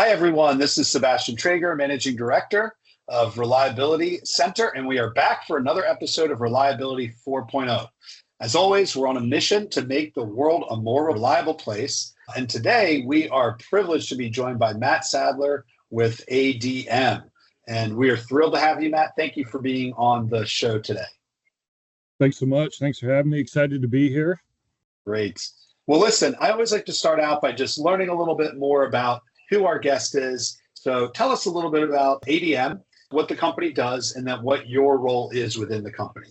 Hi, everyone. This is Sebastian Traeger, Managing Director of Reliability Center, and we are back for another episode of Reliability 4.0. As always, we're on a mission to make the world a more reliable place. And today we are privileged to be joined by Matt Sadler with ADM. And we are thrilled to have you, Matt. Thank you for being on the show today. Thanks so much. Thanks for having me. Excited to be here. Great. Well, listen, I always like to start out by just learning a little bit more about who our guest is. So tell us a little bit about ADM, what the company does, and then what your role is within the company.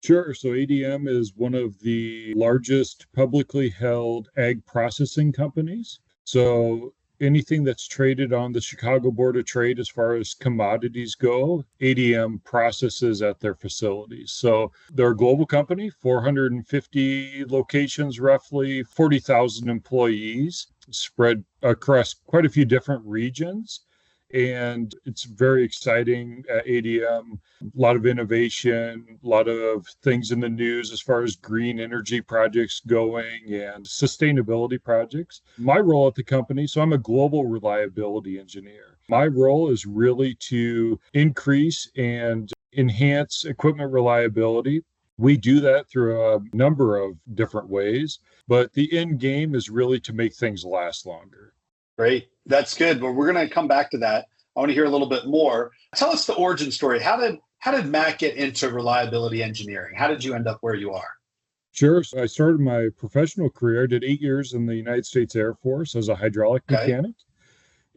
Sure. So ADM is one of the largest publicly held ag processing companies. So anything that's traded on the Chicago Board of Trade as far as commodities go, ADM processes at their facilities. So they're a global company, 450 locations, roughly 40,000 employees spread across quite a few different regions. And it's very exciting at ADM, a lot of innovation, a lot of things in the news as far as green energy projects going and sustainability projects. My role at the company, so I'm a global reliability engineer. My role is really to increase and enhance equipment reliability. We do that through a number of different ways, but the end game is really to make things last longer. Great. That's good. Well, we're going to come back to that. I want to hear a little bit more. Tell us the origin story. How did Matt get into reliability engineering? How did you end up where you are? Sure. So I started my professional career, did 8 years in the United States Air Force as a hydraulic mechanic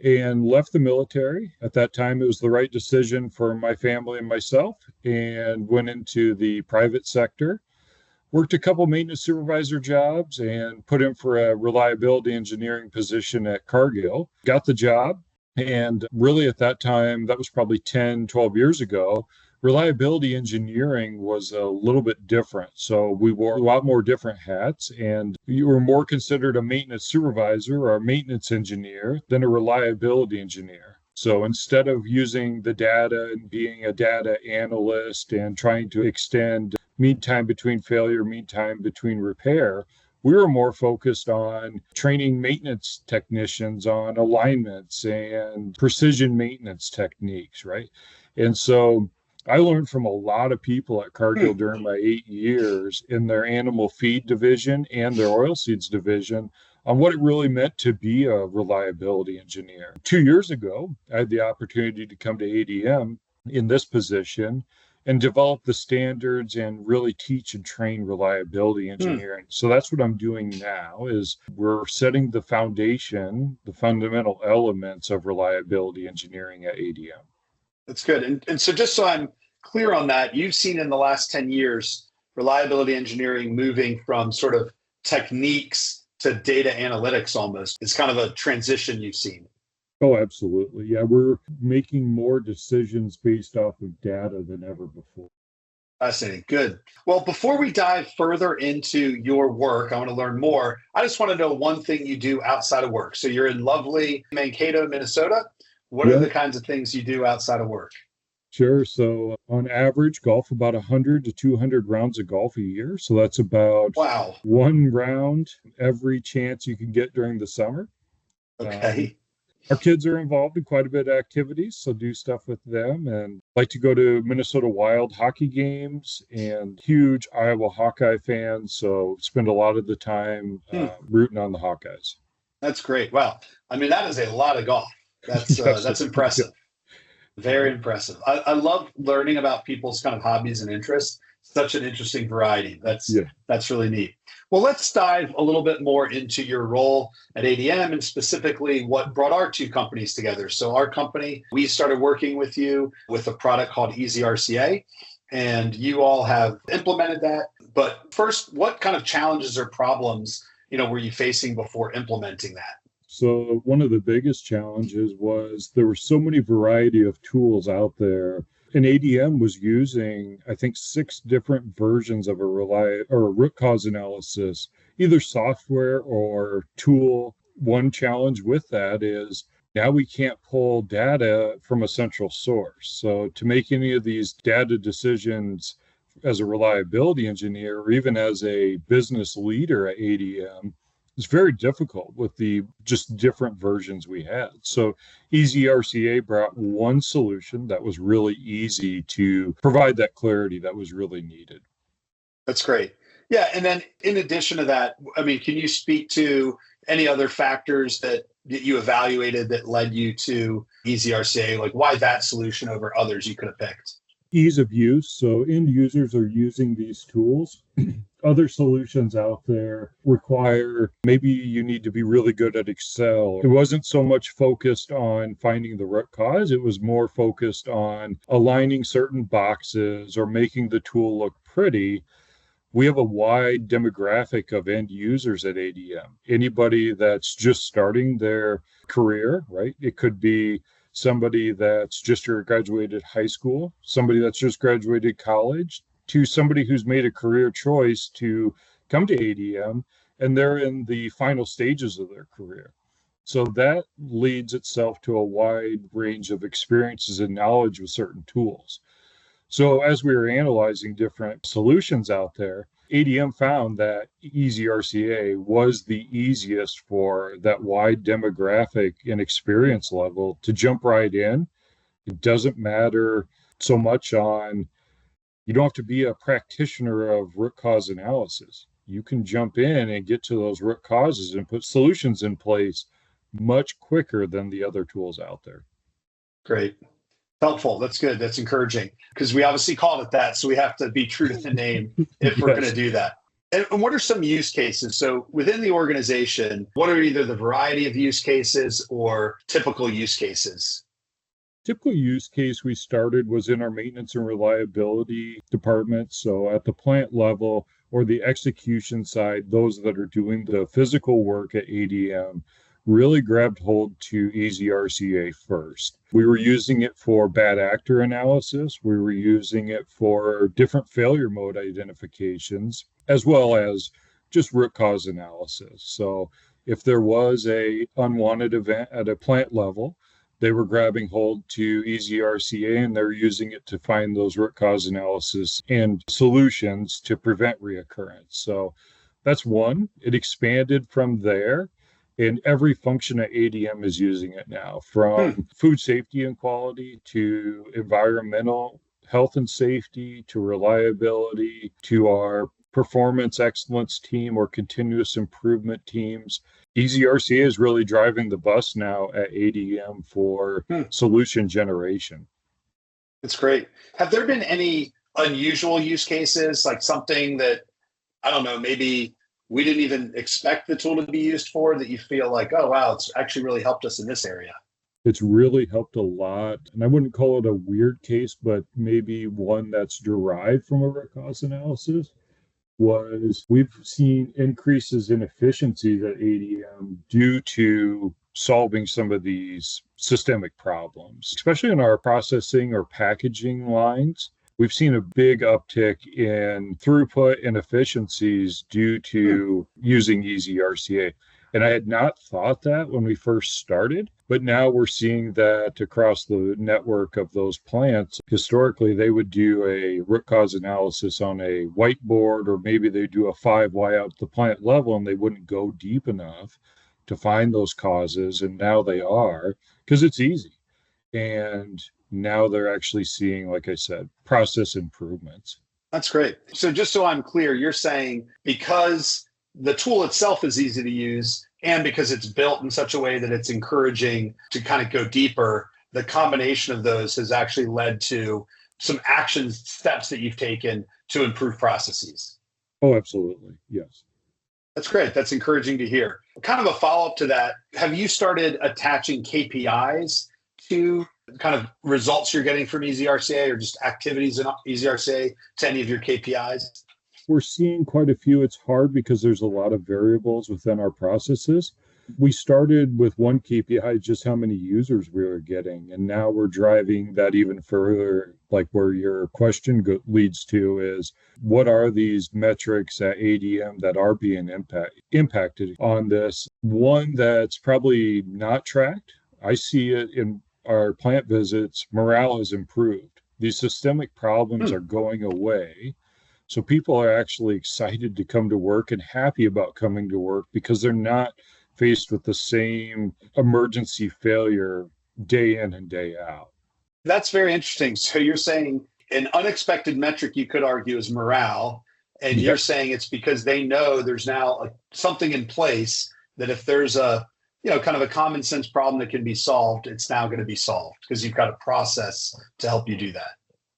and left the military. At that time, it was the right decision for my family and myself, and went into the private sector. Worked a couple maintenance supervisor jobs and put in for a reliability engineering position at Cargill. Got the job. And really at that time, that was probably 10, 12 years ago, reliability engineering was a little bit different. So we wore a lot more different hats, and you were more considered a maintenance supervisor or a maintenance engineer than a reliability engineer. So instead of using the data and being a data analyst and trying to extend mean time between failure, mean time between repair, we were more focused on training maintenance technicians on alignments and precision maintenance techniques, right? And so I learned from a lot of people at Cargill during my 8 years in their animal feed division and their oilseeds division on what it really meant to be a reliability engineer. 2 years ago, I had the opportunity to come to ADM in this position and develop the standards and really teach and train reliability engineering. So that's what I'm doing now, is we're setting the foundation, the fundamental elements of reliability engineering at ADM. That's good. And so just so I'm clear on that, you've seen in the last 10 years, reliability engineering moving from sort of techniques to data analytics almost. It's kind of a transition you've seen. Oh, absolutely. Yeah, we're making more decisions based off of data than ever before. Fascinating. Good. Well, before we dive further into your work, I want to learn more. I just want to know one thing you do outside of work. So you're in lovely Mankato, Minnesota. What are the kinds of things you do outside of work? Sure. So on average, golf about 100 to 200 rounds of golf a year. So that's about one round every chance you can get during the summer. Okay. Our kids are involved in quite a bit of activities, so do stuff with them, and like to go to Minnesota Wild hockey games, and huge Iowa Hawkeye fans, so spend a lot of the time rooting on the Hawkeyes. That's great. Wow. I mean, that is a lot of golf. That's impressive. Very impressive. I love learning about people's kind of hobbies and interests. Such an interesting variety. That's really neat. Well, let's dive a little bit more into your role at ADM and specifically what brought our two companies together. So our company, we started working with you with a product called EasyRCA, and you all have implemented that. But first, what kind of challenges or problems, were you facing before implementing that? So one of the biggest challenges was there were so many variety of tools out there. And ADM was using, I think, 6 different versions of a root cause analysis, either software or tool. One challenge with that is now we can't pull data from a central source. So to make any of these data decisions as a reliability engineer, or even as a business leader at ADM, It's very difficult with the just different versions we had. So EasyRCA brought one solution that was really easy to provide that clarity that was really needed. That's great. Yeah. And then in addition to that, I mean, can you speak to any other factors that you evaluated that led you to EasyRCA? Like why that solution over others you could have picked? Ease of use. So end users are using these tools. Other solutions out there require, maybe you need to be really good at Excel. It wasn't so much focused on finding the root cause. It was more focused on aligning certain boxes or making the tool look pretty. We have a wide demographic of end users at ADM. Anybody that's just starting their career, right? It could be somebody that's just graduated high school, somebody that's just graduated college, to somebody who's made a career choice to come to ADM, and they're in the final stages of their career. So that leads itself to a wide range of experiences and knowledge with certain tools. So as we were analyzing different solutions out there, ADM found that EasyRCA was the easiest for that wide demographic and experience level to jump right in. It doesn't matter so much on, you don't have to be a practitioner of root cause analysis. You can jump in and get to those root causes and put solutions in place much quicker than the other tools out there. Great. Helpful. That's good. That's encouraging because we obviously called it that. So we have to be true to the name if we're going to do that. And what are some use cases? So within the organization, what are either the variety of use cases or typical use cases? Typical use case we started was in our maintenance and reliability department. So at the plant level or the execution side, those that are doing the physical work at ADM really grabbed hold to EasyRCA first. We were using it for bad actor analysis. We were using it for different failure mode identifications, as well as just root cause analysis. So if there was a unwanted event at a plant level, they were grabbing hold to EasyRCA and they're using it to find those root cause analysis and solutions to prevent reoccurrence. So that's one. It expanded from there. And every function at ADM is using it now, from food safety and quality to environmental health and safety to reliability to our performance excellence team or continuous improvement teams. EasyRCA is really driving the bus now at ADM for solution generation. That's great. Have there been any unusual use cases, like something that, I don't know, maybe we didn't even expect the tool to be used for, that you feel like, oh, wow, it's actually really helped us in this area? It's really helped a lot. And I wouldn't call it a weird case, but maybe one that's derived from a root cause analysis was we've seen increases in efficiencies at ADM due to solving some of these systemic problems, especially in our processing or packaging lines. We've seen a big uptick in throughput and efficiencies due to using EasyRCA. And I had not thought that when we first started, but now we're seeing that across the network of those plants. Historically, they would do a root cause analysis on a whiteboard, or maybe they do a 5Y out at the plant level, and they wouldn't go deep enough to find those causes. And now they are, because it's easy. And now they're actually seeing, like I said, process improvements. That's great. So just so I'm clear, you're saying because the tool itself is easy to use and because it's built in such a way that it's encouraging to kind of go deeper, the combination of those has actually led to some action steps that you've taken to improve processes. Oh, absolutely. Yes. That's great. That's encouraging to hear. Kind of a follow-up to that, have you started attaching KPIs to kind of results you're getting from EasyRCA or just activities in EasyRCA to any of your KPIs? We're seeing quite a few. It's hard because there's a lot of variables within our processes. We started with one KPI, just how many users we were getting, and now we're driving that even further, like where your question leads to is, what are these metrics at ADM that are being impacted on this? One that's probably not tracked, I see it in our plant visits, morale has improved. These systemic problems are going away. So people are actually excited to come to work and happy about coming to work because they're not faced with the same emergency failure day in and day out. That's very interesting. So you're saying an unexpected metric you could argue is morale, and Yeah, you're saying it's because they know there's now something in place that if there's a kind of a common sense problem that can be solved, it's now going to be solved because you've got a process to help you do that.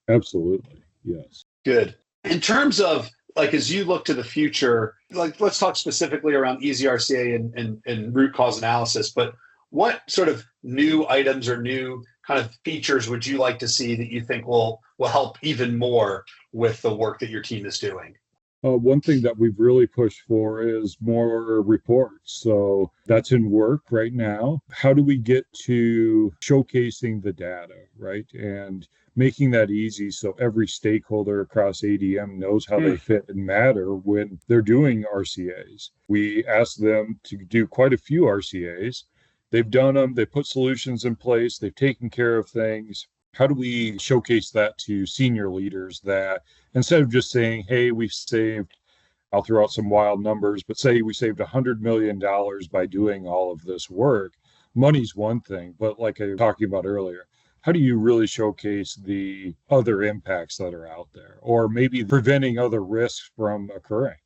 absolutely. Yes. Good. In terms of as you look to the future, let's talk specifically around EasyRCA and root cause analysis, but what sort of new items or new kind of features would you like to see that you think will help even more with the work that your team is doing? One thing that we've really pushed for is more reports. So that's in work right now. How do we get to showcasing the data, right? And making that easy so every stakeholder across ADM knows how they fit and matter when they're doing RCAs. We asked them to do quite a few RCAs. They've done them, they put solutions in place, they've taken care of things. How do we showcase that to senior leaders that instead of just saying, hey, we've saved, I'll throw out some wild numbers, but say we saved $100 million by doing all of this work. Money's one thing, but like I was talking about earlier, how do you really showcase the other impacts that are out there, or maybe preventing other risks from occurring?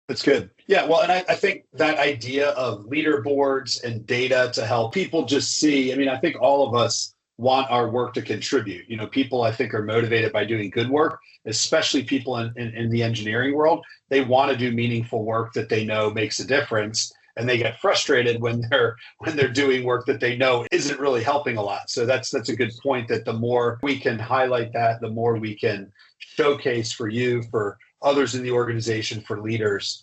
That's good. Yeah. Well, and I think that idea of leaderboards and data to help people just see, I think all of us want our work to contribute. People I think are motivated by doing good work, especially people in the engineering world. They want to do meaningful work that they know makes a difference. And they get frustrated when they're doing work that they know isn't really helping a lot. So that's a good point, that the more we can highlight that, the more we can showcase for you, for others in the organization, for leaders.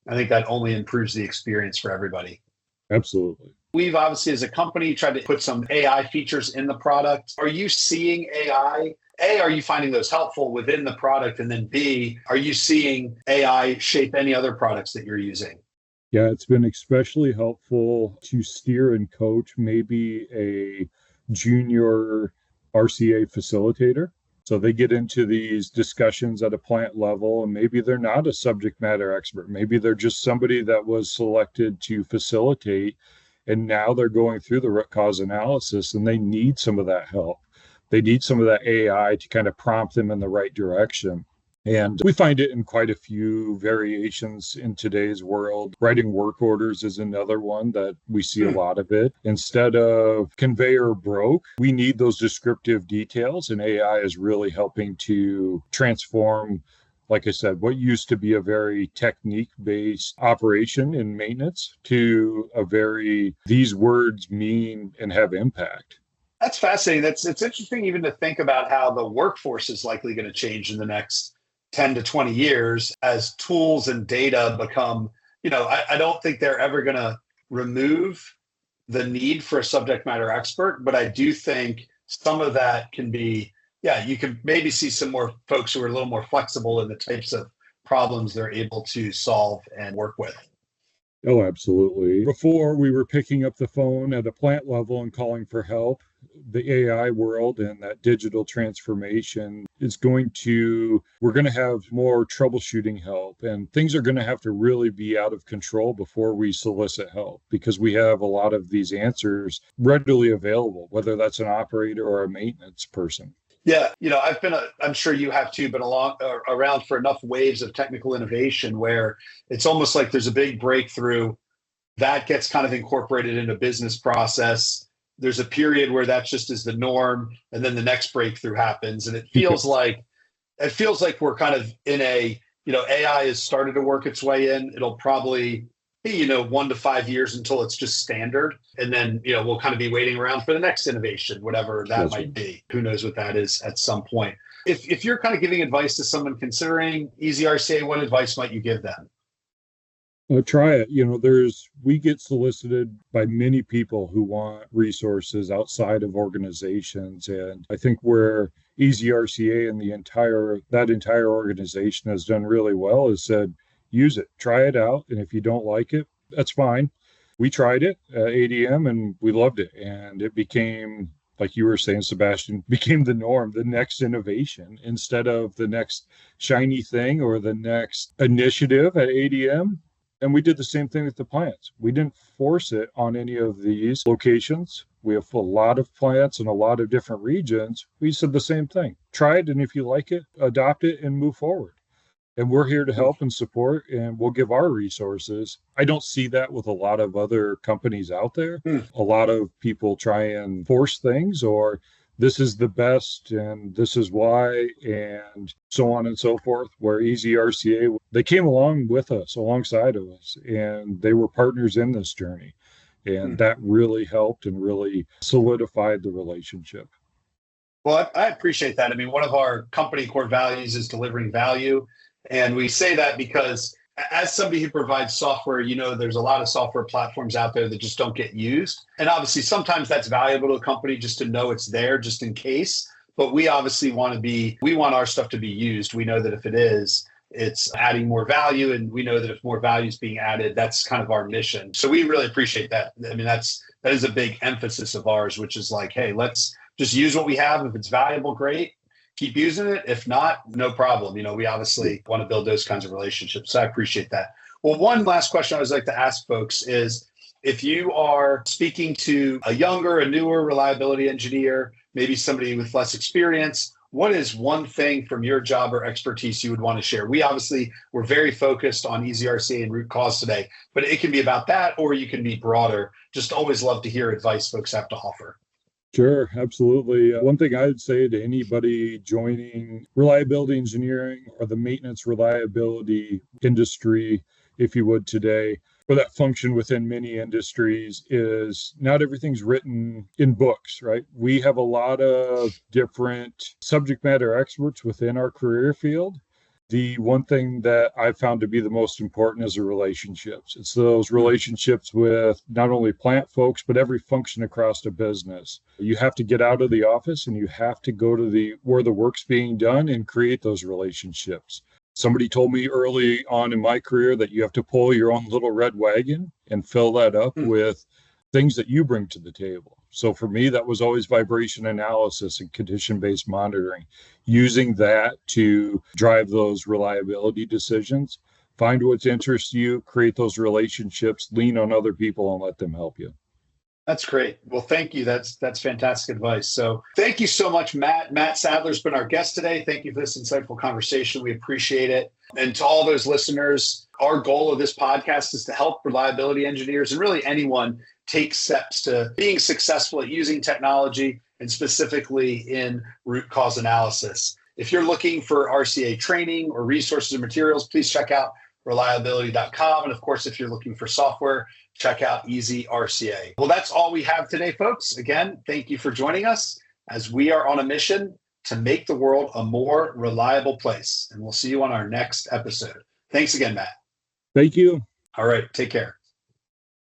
I think that only improves the experience for everybody. Absolutely. We've obviously, as a company, tried to put some AI features in the product. Are you seeing AI? A, are you finding those helpful within the product? And then B, are you seeing AI shape any other products that you're using? Yeah, it's been especially helpful to steer and coach maybe a junior RCA facilitator. So they get into these discussions at a plant level, and maybe they're not a subject matter expert. Maybe they're just somebody that was selected to facilitate, and now they're going through the root cause analysis and they need some of that help. They need some of that AI to kind of prompt them in the right direction. And we find it in quite a few variations in today's world. Writing work orders is another one that we see a lot of it. Instead of conveyor broke, we need those descriptive details, and AI is really helping to transform, like I said, what used to be a very technique-based operation in maintenance to a very, these words mean and have impact. That's fascinating. It's interesting even to think about how the workforce is likely going to change in the next 10 to 20 years as tools and data become, I don't think they're ever going to remove the need for a subject matter expert, but I do think some of that can be, you can maybe see some more folks who are a little more flexible in the types of problems they're able to solve and work with. Oh, absolutely. Before, we were picking up the phone at a plant level and calling for help. The AI world and that digital transformation is we're going to have more troubleshooting help, and things are going to have to really be out of control before we solicit help, because we have a lot of these answers readily available, whether that's an operator or a maintenance person. Yeah, I'm sure you have too, been around for enough waves of technical innovation where it's almost like there's a big breakthrough that gets kind of incorporated into business process. There's a period where that just is the norm, and then the next breakthrough happens, and it feels like we're kind of in AI has started to work its way in. It'll probably be 1 to 5 years until it's just standard, and then we'll kind of be waiting around for the next innovation, whatever that might be. Who knows what that is at some point. If you're kind of giving advice to someone considering EasyRCA, what advice might you give them? Try it. We get solicited by many people who want resources outside of organizations. And I think where EasyRCA and that entire organization has done really well is said, use it, try it out. And if you don't like it, that's fine. We tried it at ADM and we loved it. And it became like you were saying, Sebastian, became the norm, the next innovation instead of the next shiny thing or the next initiative at ADM. And we did the same thing with the plants. We didn't force it on any of these locations. We have a lot of plants in a lot of different regions. We said the same thing. Try it, and if you like it, adopt it and move forward. And we're here to help and support, and we'll give our resources. I don't see that with a lot of other companies out there. A lot of people try and force things, or this is the best and this is why, and so on and so forth, where EasyRCA, they came along with us, alongside of us, and they were partners in this journey. And that really helped and really solidified the relationship. Well, I appreciate that. I mean, one of our company core values is delivering value. And we say that because as somebody who provides software, there's a lot of software platforms out there that just don't get used. And obviously, sometimes that's valuable to a company just to know it's there just in case. But we obviously we want our stuff to be used. We know that if it is, it's adding more value. And we know that if more value is being added, that's kind of our mission. So we really appreciate that. I mean, that is a big emphasis of ours, which is like, hey, let's just use what we have. If it's valuable, great. Keep using it. If not, no problem. We obviously want to build those kinds of relationships. So I appreciate that. Well, one last question I always like to ask folks is, if you are speaking to a newer reliability engineer, maybe somebody with less experience, what is one thing from your job or expertise you would want to share? We're very focused on EasyRCA and root cause today, but it can be about that, or you can be broader. Just always love to hear advice folks have to offer. Sure, absolutely. One thing I would say to anybody joining reliability engineering or the maintenance reliability industry, if you would today, or that function within many industries, is not everything's written in books, right? We have a lot of different subject matter experts within our career field. The one thing that I found to be the most important is the relationships. It's those relationships with not only plant folks, but every function across the business. You have to get out of the office and you have to go to where the work's being done and create those relationships. Somebody told me early on in my career that you have to pull your own little red wagon and fill that up with things that you bring to the table. So for me, that was always vibration analysis and condition-based monitoring, using that to drive those reliability decisions. Find what interests you, create those relationships, lean on other people and let them help you. That's great. Well, thank you. That's fantastic advice. So thank you so much, Matt. Matt Sadler's been our guest today. Thank you for this insightful conversation. We appreciate it. And to all those listeners, our goal of this podcast is to help reliability engineers and really anyone take steps to being successful at using technology, and specifically in root cause analysis. If you're looking for RCA training or resources and materials, please check out reliability.com. And of course, if you're looking for software, check out EasyRCA. Well, that's all we have today, folks. Again, thank you for joining us as we are on a mission to make the world a more reliable place. And we'll see you on our next episode. Thanks again, Matt. Thank you. All right. Take care.